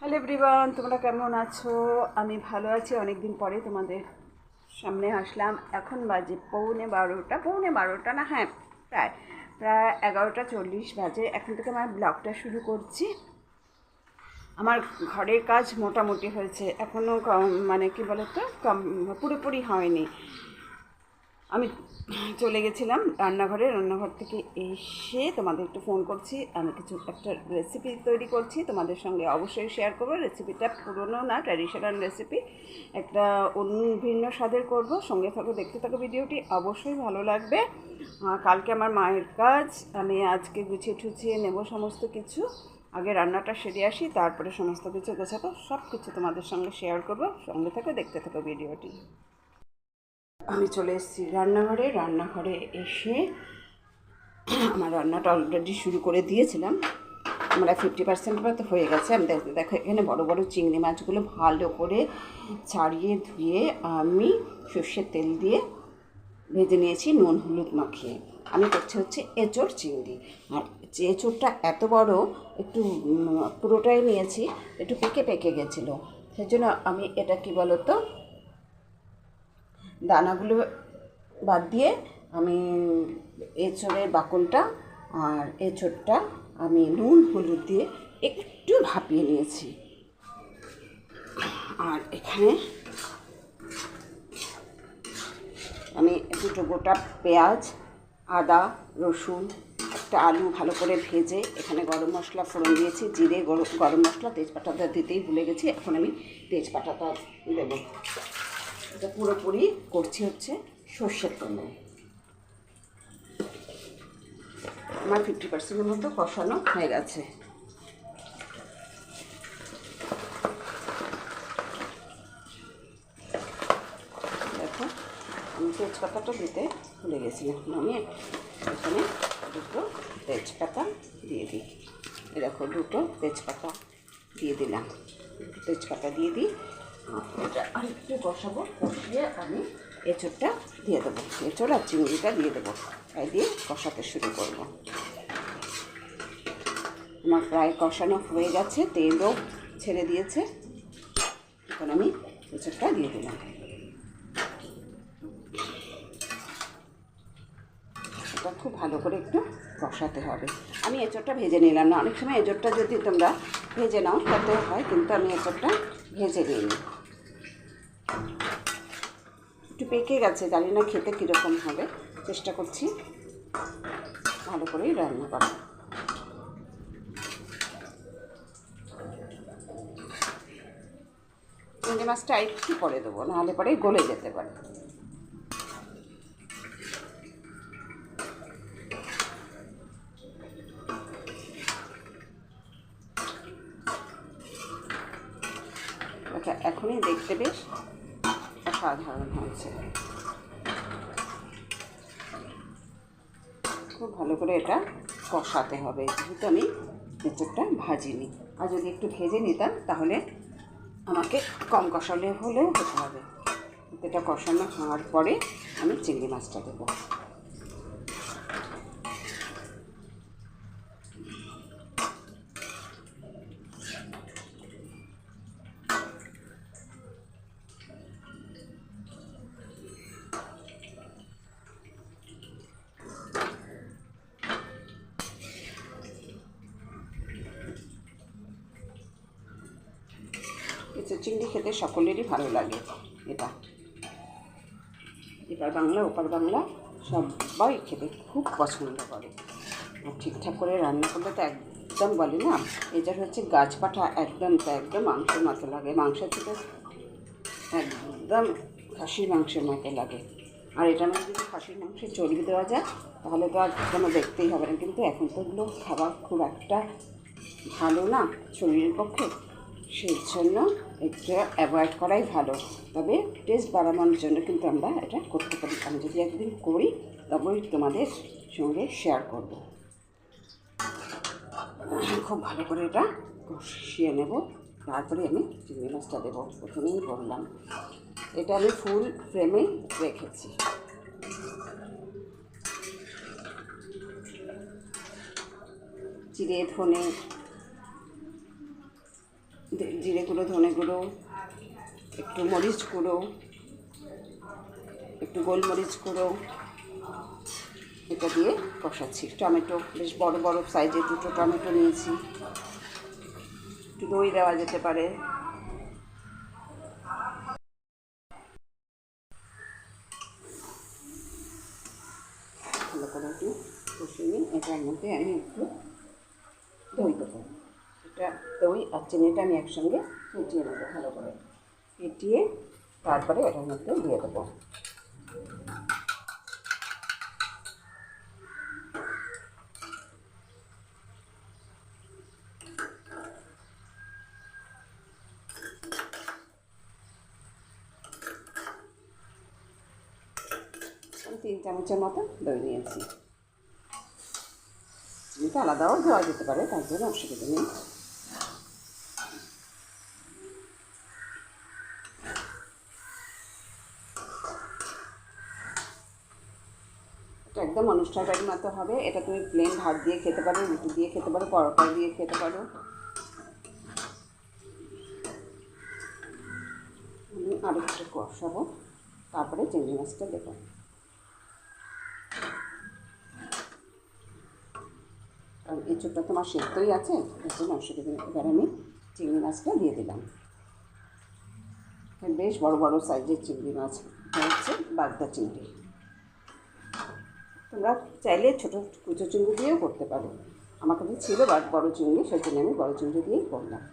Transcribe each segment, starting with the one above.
Hello everyone, তোমরা কেমন আছো? আমি ভালো আছি। অনেক দিন পরে তোমাদের সামনে আসলাম। এখন বাজে পৌনে বারোটা না, হ্যাঁ প্রায় প্রায় 11:40 বাজে। এখন থেকে আমার ব্লগটা শুরু করছি। আমার ঘরের কাজ মোটামুটি হয়েছে, এখনও মানে কি বলতো পুরোপুরি হয়নি। আমি চলে গেছিলাম রান্নাঘর থেকে এসে তোমাদের একটু ফোন করছি। আমি কিছু একটা রেসিপি তৈরি করছি, তোমাদের সঙ্গে অবশ্যই শেয়ার করবো। রেসিপিটা পুরনো না, ট্র্যাডিশনাল রেসিপি, একটা অন্য ভিন্ন স্বাদের করব। সঙ্গে থাকো, দেখতে থাকো ভিডিওটি, অবশ্যই ভালো লাগবে। কালকে আমার মায়ের কাজ, আমি আজকে গুছিয়ে ঠুছিয়ে নেব সমস্ত কিছু। আগে রান্নাটা সেরে আসি, তারপরে সমস্ত কিছু গোছাবো, সব কিছু তোমাদের সঙ্গে শেয়ার করবো। সঙ্গে থাকো, দেখতে থাকো ভিডিওটি। আমি চলে এসেছি রান্নাঘরে এসে আমার রান্নাটা অলরেডি শুরু করে দিয়েছিলাম। আমরা 50% মতো হয়ে গেছে। আমি দেখো এখানে বড় বড় চিংড়ি মাছগুলো ভালো করে ছাড়িয়ে ধুয়ে আমি সর্ষের তেল দিয়ে ভেজে নিয়েছি, নুন হলুদ মাখিয়ে। আমি করছি হচ্ছে এঁচোড় চিংড়ি। আর এঁচোড়টা এত বড়, একটু পুরোটাই নিয়েছি, একটু পেকে পেকে গেছিলো। সেই জন্য আমি এটা কি বলতো, দানাগুলো বাদ দিয়ে আমি এঁচোড়ের বাকলটা আর এঁচোড়টা আমি নুন হলুদ দিয়ে একটু ভাপিয়ে নিয়েছি। আর এখানে আমি দুটো গোটা পেঁয়াজ, আদা, রসুন, একটা আলু ভালো করে ভেজে এখানে গরম মশলা ফোড়ন দিয়েছি, জিরে, গরম মশলা, তেজপাতাটা দিতেই ভুলে গেছি। এখন আমি তেজপাতাটা দেবো। এটা পুরোপুরি করছি হচ্ছে সর্ষের তেলে। আমার 50% মতো কষানো হয়ে গেছে। দেখো, আমি তেজপাতাটা দিতে ভুলে গেছিলাম। আমি এখানে দুটো তেজপাতা দিয়ে দিই। দেখো, দুটো তেজপাতা দিয়ে দিলাম। তেজপাতা দিয়ে দিই। এটা আরেকটু কষাবো, কষিয়ে আমি এঁচোড়টা দিয়ে দেবো। এঁচোড় আর চিংড়িটা দিয়ে দেবো, তাই দিয়ে কষাতে শুরু করবো। আমার প্রায় কষানো হয়ে গেছে, তেলও ছেড়ে দিয়েছে। এখন আমি এঁচোড়টা দিয়ে দিলাম। এটা খুব ভালো করে একটু কষাতে হবে। আমি এঁচোড়টা ভেজে নিলাম না, অনেক সময় এঁচোড়টা যদি তোমরা ভেজে নাও তাতেও হয়, কিন্তু আমি এঁচোড়টা ভেজে নিইনি। একটু পেকে গেছে, জানি না খেতে কীরকম হবে। চেষ্টা করছি ভালো করেই রান্না করা। চিংড়ি মাছটা একটু পরে দেবো, নাহলে পরে গলে যেতে পারে। আচ্ছা, এখনই দেখতে বেশ অসাধারণ হয়েছে। খুব ভালো করে এটা কষাতে হবে, যেহেতু আমি এঁচোড়টা ভাজিনি। আর যদি একটু ভেজে নিতাম তাহলে আমাকে কম কষালে হলেও হতে হবে। এটা কষানো হওয়ার পরে আমি চিংড়ি মাছটা দেবো। এঁচোড় চিংড়ি খেতে সকলেরই ভালো লাগে। এটা এপার বাংলা ওপার বাংলা সবাই খেতে খুব পছন্দ করে। আর ঠিকঠাক করে রান্না করলে তো একদম বলে না, এটা হচ্ছে গাছপাঠা, একদম মাংসের মতো লাগে। মাংসের থেকে একদম খাসির মাংসের মতো লাগে। আর এটার মধ্যে যদি খাসির মাংসের চর্বি দেওয়া যায় তাহলে তো আর কোনো দেখতেই হবে না। কিন্তু এখন তো এগুলো খাবার খুব একটা ভালো না শরীরের পক্ষে, সেই জন্য একটু অ্যাভয়েড করাই ভালো। তবে টেস্ট বাড়ানোর জন্য কিন্তু আমরা এটা করতে পারি। আমি যদি একদিন করি তবেই তোমাদের সঙ্গে শেয়ার করব। খুব ভালো করে এটা কষিয়ে নেব, তারপরে আমি চিংড়ি মাছটা দেবো। প্রথমেই বললাম এটা আমি ফুল ফ্লেমে রেখেছি। জিরে, ধনে, জিরে গুঁড়ো, ধনে গুঁড়ো, একটু মরিচ গুঁড়ো, একটু গোলমরিচ গুঁড়ো, এটা দিয়ে কষাচ্ছি। টমেটো বেশ বড় বড় সাইজের 2টো টমেটো নিয়েছি। একটু দই দেওয়া যেতে পারে। ভালো করে একটু কষিয়ে নিই। এটার মধ্যে আমি একটু দই দেবো। এটা দই আর চিনিটা আমি একসঙ্গে ফেটিয়ে নেবো ভালো করে। ফেটিয়ে তারপরে এটার মধ্যে দিয়ে দেবো। আমি 3 চামচের মতো দই নিয়েছি। চিনিটা আলাদাও দেওয়া যেতে পারে, তার জন্য অসুবিধা নেই। এটা একদম অনুষ্ঠান বাড়ির মতো হবে। এটা তুমি প্লেন ভাত দিয়ে খেতে পারো, রুটি দিয়ে খেতে পারো, পরোটা দিয়ে খেতে পারো। আমি আরও একটু কষাবো, তারপরে চিংড়ি মাছটা দেবো। কারণ এঁচোড়টা তোমার সেদ্ধই আছে, এর জন্য অসুবিধা নেই। এবার আমি চিংড়ি মাছটা দিয়ে দিলাম। বেশ বড় বড় সাইজের চিংড়ি মাছ, হচ্ছে বাগদা চিংড়ি। তোমরা চাইলে ছোটো কুচো চিংড়ি দিয়েও করতে পারো। আমার কাছে ছিল বড় চিংড়ি, সেই জন্য আমি বড় চিংড়ি দিয়েই করলাম।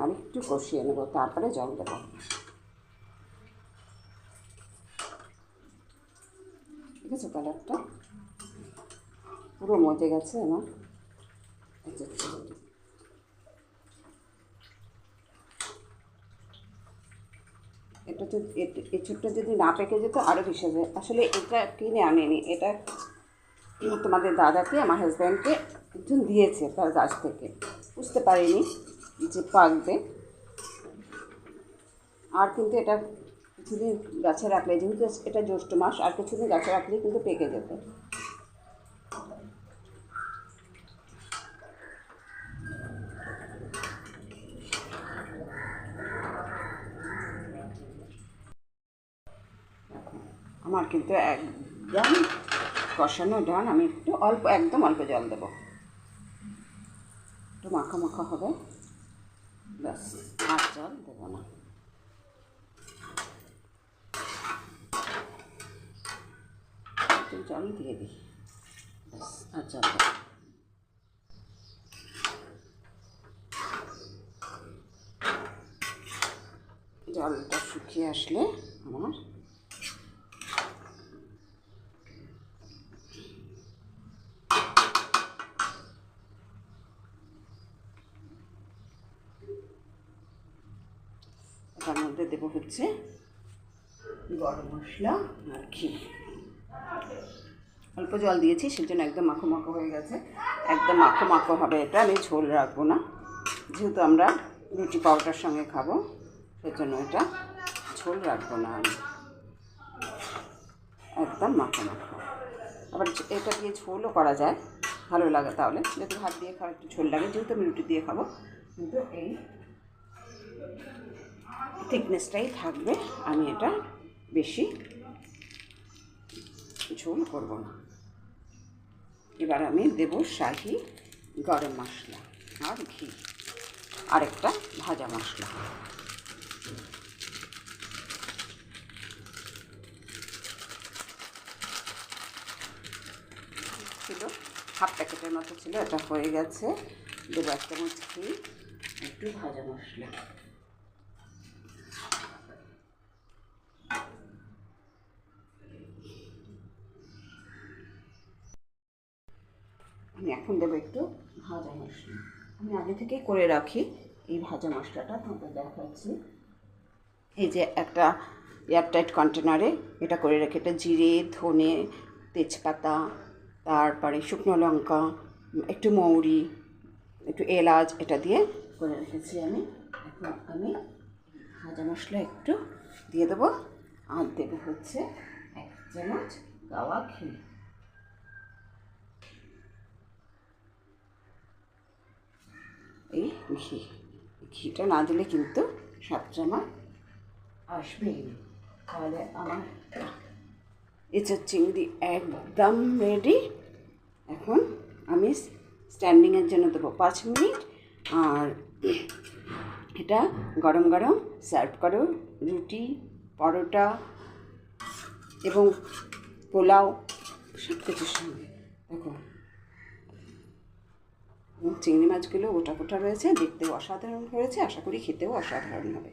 আর একটু কষিয়ে নেবো, তারপরে জল দেবো। ঠিক আছে, কালারটা পুরো মজে গেছে আমার। এটা তো এঁচোড়টা যদি না পেকে যেত আরও বেশি যায়। আসলে এটা কিনে আনিনি, এটা তোমাদের দাদাকে, আমার হাজব্যান্ডকে একজন দিয়েছে তার গাছ থেকে। বুঝতে পারিনি যে পাকবে। আর কিন্তু এটা কিছুদিন গাছে রাখলে, যেহেতু এটা জ্যৈষ্ঠ মাস, আর কিছুদিন গাছে রাখলেই কিন্তু পেকে যেত। আমার কিন্তু একদম কষানো ডান। আমি একটু অল্প, একদম অল্প জল দেবো, একটু মাখা মাখা হবে, ব্যাস। আর জল দেবো না। একটু জল দিয়ে দিই, ব্যাস। আর জল দেবো। জলটা শুকিয়ে আসলে আমার তার মধ্যে দেবো হচ্ছে গরম মশলা আর ঘি। অল্প জল দিয়েছি, সেজন্য একদম মাখো মাখো হয়ে গেছে। একদম মাখো মাখো হবে এটা, আমি ঝোল রাখবো না, যেহেতু আমরা রুটি পাউডার সঙ্গে খাবো, সেজন্য এটা ঝোল রাখবো না আমি। একদম মাখো মাখো। আবার এটা দিয়ে ঝোলও করা যায়, ভালো লাগে। তাহলে যদি ভাত দিয়ে খাওয়া একটু ঝোল লাগে, যেহেতু আমি রুটি দিয়ে খাবো, কিন্তু এই থিকনেসটাই থাকবে। আমি এটা বেশি ঝোল করব না। এবার আমি দেব শাহি গরম মশলা আর ঘি, আরেকটা ভাজা মশলা। ছিল হাফ প্যাকেটের মতো ছিল, এটা হয়ে গেছে। দেবো 1 চামচ ঘি, একটু ভাজা মশলা। আমি এখন দেবো একটু ভাজা মশলা। আমি আগে থেকেই করে রাখি এই ভাজা মশলাটা, তোমাদের দেখাচ্ছি। এই যে একটা এয়ারটাইট কন্টেনারে এটা করে রেখে, এটা জিরে, ধনে, তেজপাতা, তারপরে শুকনো লঙ্কা, একটু মৌরি, একটু এলাচ, এটা দিয়ে করে রেখেছি আমি। এখন আমি ভাজা মশলা একটু দিয়ে দেবো, আর দেবো হচ্ছে 1 চামচ গাওয়া ঘি। এই ঘিটা না দিলে কিন্তু স্বাদটা আমার আসবেই না। তাহলে আমার এঁচোড় চিংড়ি একদম রেডি। এখন আমি স্ট্যান্ডিংয়ের জন্য দেবো 5 মিনিট। আর এটা গরম গরম সার্ভ করো রুটি, পরোটা এবং পোলাও সব কিছুর সঙ্গে। দেখো চিংড়ি মাছগুলো গোটা গোটা রয়েছে, দেখতেও অসাধারণ হয়েছে, আশা করি খেতেও অসাধারণ হবে।